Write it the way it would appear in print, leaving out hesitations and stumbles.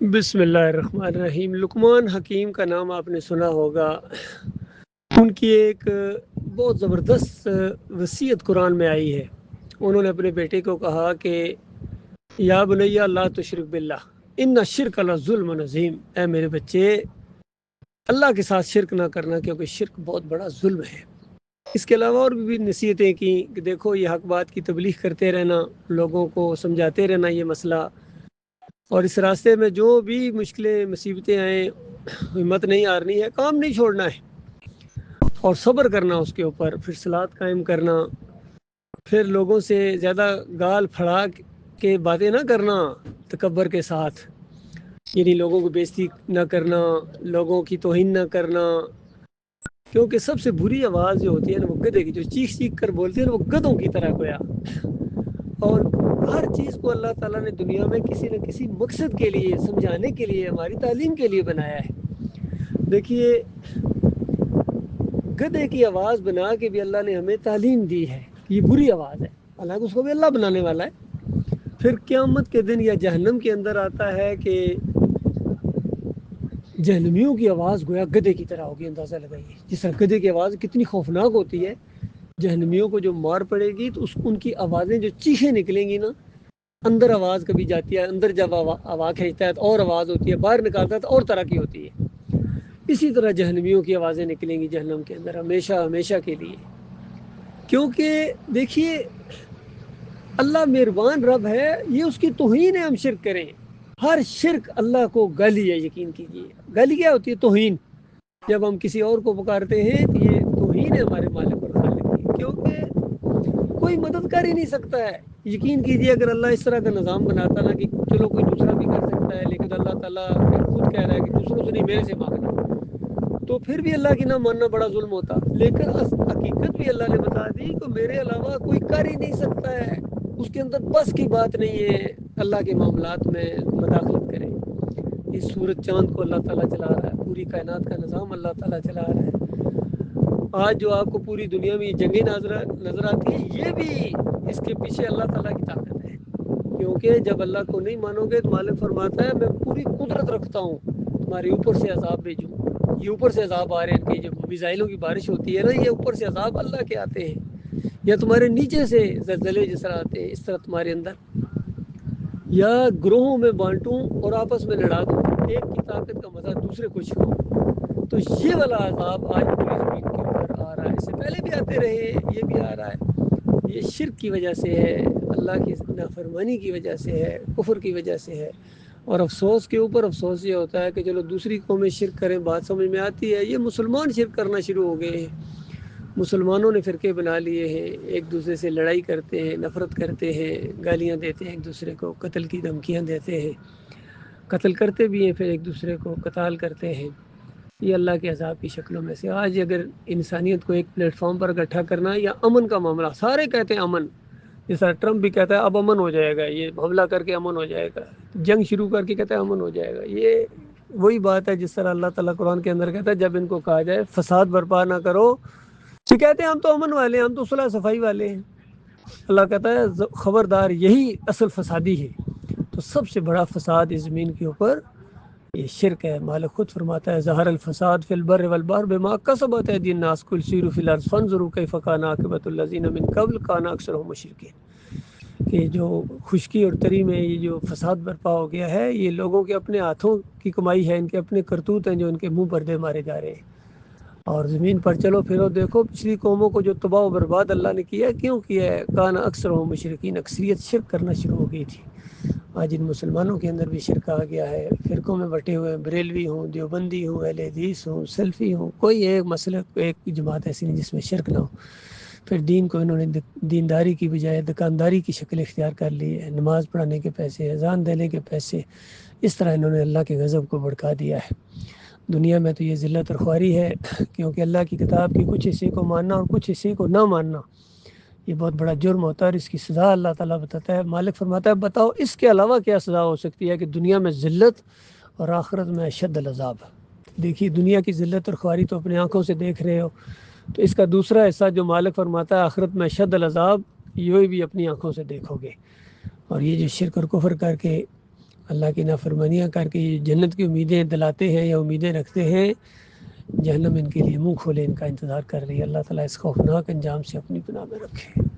بسم اللہ الرحمن الرحیم۔ لقمان حکیم کا نام آپ نے سنا ہوگا۔ ان کی ایک بہت زبردست وصیت قرآن میں آئی ہے۔ انہوں نے اپنے بیٹے کو کہا کہ یا بنیا لا تشرک باللہ ان الشرک لظلم عظیم، اے میرے بچے اللہ کے ساتھ شرک نہ کرنا، کیونکہ شرک بہت بڑا ظلم ہے۔ اس کے علاوہ اور بھی نصیحتیں کی کہ دیکھو یہ حق بات کی تبلیغ کرتے رہنا، لوگوں کو سمجھاتے رہنا یہ مسئلہ، اور اس راستے میں جو بھی مشکلیں مصیبتیں آئیں ہمت نہیں ہارنی ہے، کام نہیں چھوڑنا ہے اور صبر کرنا اس کے اوپر، پھر صلات قائم کرنا، پھر لوگوں سے زیادہ گال پھڑا کے باتیں نہ کرنا تکبر کے ساتھ، یعنی لوگوں کو بےزتی نہ کرنا، لوگوں کی توہین نہ کرنا، کیونکہ سب سے بری آواز جو ہوتی ہے نا وہ گدھے کی، جو چیخ چیخ کر بولتے ہیں نا وہ گدھوں کی طرح گویا۔ اور ہر چیز کو اللہ تعالیٰ نے دنیا میں کسی نہ کسی مقصد کے لیے، سمجھانے کے لیے، ہماری تعلیم کے لیے بنایا ہے۔ دیکھیے گدھے کی آواز بنا کے بھی اللہ نے ہمیں تعلیم دی ہے کہ یہ بری آواز ہے، حالانکہ اس کو بھی اللہ بنانے والا ہے۔ پھر قیامت کے دن یا جہنم کے اندر آتا ہے کہ جہنمیوں کی آواز گویا گدھے کی طرح ہوگی، اندازہ لگائیے جس طرح گدھے کی آواز کتنی خوفناک ہوتی ہے۔ جہنمیوں کو جو مار پڑے گی تو ان کی آوازیں جو چیخیں نکلیں گی نا، اندر آواز کبھی جاتی ہے، اندر جب ہوا کھینچتا ہے تو اور آواز ہوتی ہے، باہر نکالتا ہے تو اور طرح کی ہوتی ہے۔ اسی طرح جہنمیوں کی آوازیں نکلیں گی جہنم کے اندر ہمیشہ ہمیشہ کے لیے، کیونکہ دیکھیے اللہ مہربان رب ہے، یہ اس کی توہین ہے ہم شرک کریں۔ ہر شرک اللہ کو گالی ہے، یقین کیجیے۔ گالی کیا ہوتی ہے؟ توہین۔ جب ہم کسی اور کو پکارتے ہیں تو یہ توہین ہے ہمارے مالک اور خالق کی، کیونکہ کوئی مدد کر ہی نہیں سکتا ہے۔ یقین کیجیے اگر اللہ اس طرح کا نظام بناتا نا کہ چلو کوئی دوسرا بھی کر سکتا ہے، لیکن اللہ تعالیٰ خود کہہ رہا ہے کہ دوسروں سے نہیں میرے سے مانگنا، تو پھر بھی اللہ کی نہ ماننا بڑا ظلم ہوتا۔ لیکن حقیقت بھی اللہ نے بتا دی کہ میرے علاوہ کوئی کر ہی نہیں سکتا ہے، اس کے اندر بس کی بات نہیں ہے اللہ کے معاملات میں مداخلت کرے۔ اس سورج چاند کو اللہ تعالیٰ چلا رہا ہے، پوری کائنات کا نظام اللہ تعالیٰ چلا رہا ہے۔ آج جو آپ کو پوری دنیا میں یہ جنگیں نظر آتی ہیں، یہ بھی اس کے پیچھے اللہ تعالیٰ کی طاقت ہے، کیونکہ جب اللہ کو نہیں مانو گے تو مالک فرماتا ہے میں پوری قدرت رکھتا ہوں، تمہارے اوپر سے عذاب بھیجوں۔ یہ اوپر سے عذاب آ رہے ہیں کہ جب میزائلوں کی بارش ہوتی ہے نا، یہ اوپر سے عذاب اللہ کے آتے ہیں، یا تمہارے نیچے سے زلزلے جس طرح آتے ہیں، اس طرح تمہارے اندر، یا گروہوں میں بانٹوں اور آپس میں لڑا دوں، ایک کی طاقت کا مزہ دوسرے کو چھوڑوں۔ تو یہ والا عذاب آج پوری زمین کے اوپر آ رہا ہے، اس سے پہلے بھی آتے رہے ہیں، یہ بھی آ رہا ہے۔ یہ شرک کی وجہ سے ہے، اللہ کی نافرمانی کی وجہ سے ہے، کفر کی وجہ سے ہے۔ اور افسوس کے اوپر افسوس یہ ہوتا ہے کہ چلو دوسری قومیں شرک کریں، بات سمجھ میں آتی ہے، یہ مسلمان شرک کرنا شروع ہو گئے ہیں۔ مسلمانوں نے فرقے بنا لیے ہیں، ایک دوسرے سے لڑائی کرتے ہیں، نفرت کرتے ہیں، گالیاں دیتے ہیں ایک دوسرے کو، قتل کی دھمکیاں دیتے ہیں، قتل کرتے بھی ہیں، پھر ایک دوسرے کو قتال کرتے ہیں۔ یہ اللہ کے عذاب کی شکلوں میں سے۔ آج اگر انسانیت کو ایک پلیٹ فارم پر اکٹھا کرنا یا امن کا معاملہ، سارے کہتے ہیں امن، جس طرح ٹرمپ بھی کہتا ہے اب امن ہو جائے گا، یہ حملہ کر کے امن ہو جائے گا، جنگ شروع کر کے کہتا ہے امن ہو جائے گا۔ یہ وہی بات ہے جس طرح اللہ تعالیٰ قرآن کے اندر کہتا ہے جب ان کو کہا جائے فساد برپا نہ کرو تو کہتے ہیں ہم تو امن والے ہیں، ہم تو صلح صفائی والے ہیں۔ اللہ کہتا ہے خبردار یہی اصل فسادی ہے۔ تو سب سے بڑا فساد اس زمین کے اوپر یہ شرک ہے۔ مالک خود فرماتا ہے ظہر الفساد فی البر والبحر بما کسبت ایدی الناس قل سیروا فی الارض فانظروا کیف کان عاقبۃ الذین من قبل کان اکثرهم مشرکین، کہ جو خشکی اور تری میں یہ جو فساد برپا ہو گیا ہے، یہ لوگوں کے اپنے ہاتھوں کی کمائی ہے، ان کے اپنے کرتوت ہیں جو ان کے منہ پردے مارے جا رہے ہیں۔ اور زمین پر چلو پھرو دیکھو پچھلی قوموں کو جو تباہ و برباد اللہ نے کیا ہے، کیوں کیا ہے؟ کان اکثرهم مشرکین، اکثریت شرک کرنا شروع ہو گئی تھی۔ آج ان مسلمانوں کے اندر بھی شرک آ گیا ہے، فرقوں میں بٹے ہوئے، بریلوی ہوں، دیوبندی ہوں، اہل حدیث ہوں، سلفی ہوں، کوئی ایک مسلک، ایک جماعت ایسی نہیں جس میں شرک نہ ہو۔ پھر دین کو انہوں نے دینداری کی بجائے دکانداری کی شکل اختیار کر لی ہے، نماز پڑھانے کے پیسے، اذان دینے کے پیسے، اس طرح انہوں نے اللہ کے غضب کو بھڑکا دیا ہے۔ دنیا میں تو یہ ذلت اور خواری ہے، کیونکہ اللہ کی کتاب کی کچھ حصے کو ماننا اور کچھ حصے کو نہ ماننا یہ بہت بڑا جرم ہوتا ہے، اور اس کی سزا اللہ تعالیٰ بتاتا ہے۔ مالک فرماتا ہے بتاؤ اس کے علاوہ کیا سزا ہو سکتی ہے کہ دنیا میں ذلت اور آخرت میں اشد العذاب۔ دیکھیے دنیا کی ذلت اور خواری تو اپنی آنکھوں سے دیکھ رہے ہو، تو اس کا دوسرا حصہ جو مالک فرماتا ہے آخرت میں اشد العذاب، یہ بھی اپنی آنکھوں سے دیکھو گے۔ اور یہ جو شرک اور کفر کر کے اللہ کی نافرمانیاں کر کے یہ جنت کی امیدیں دلاتے ہیں یا امیدیں رکھتے ہیں، جہنم ان کے لیے منہ کھولے ان کا انتظار کر رہی ہے۔ اللہ تعالیٰ اس خوفناک انجام سے اپنی پناہ میں رکھے۔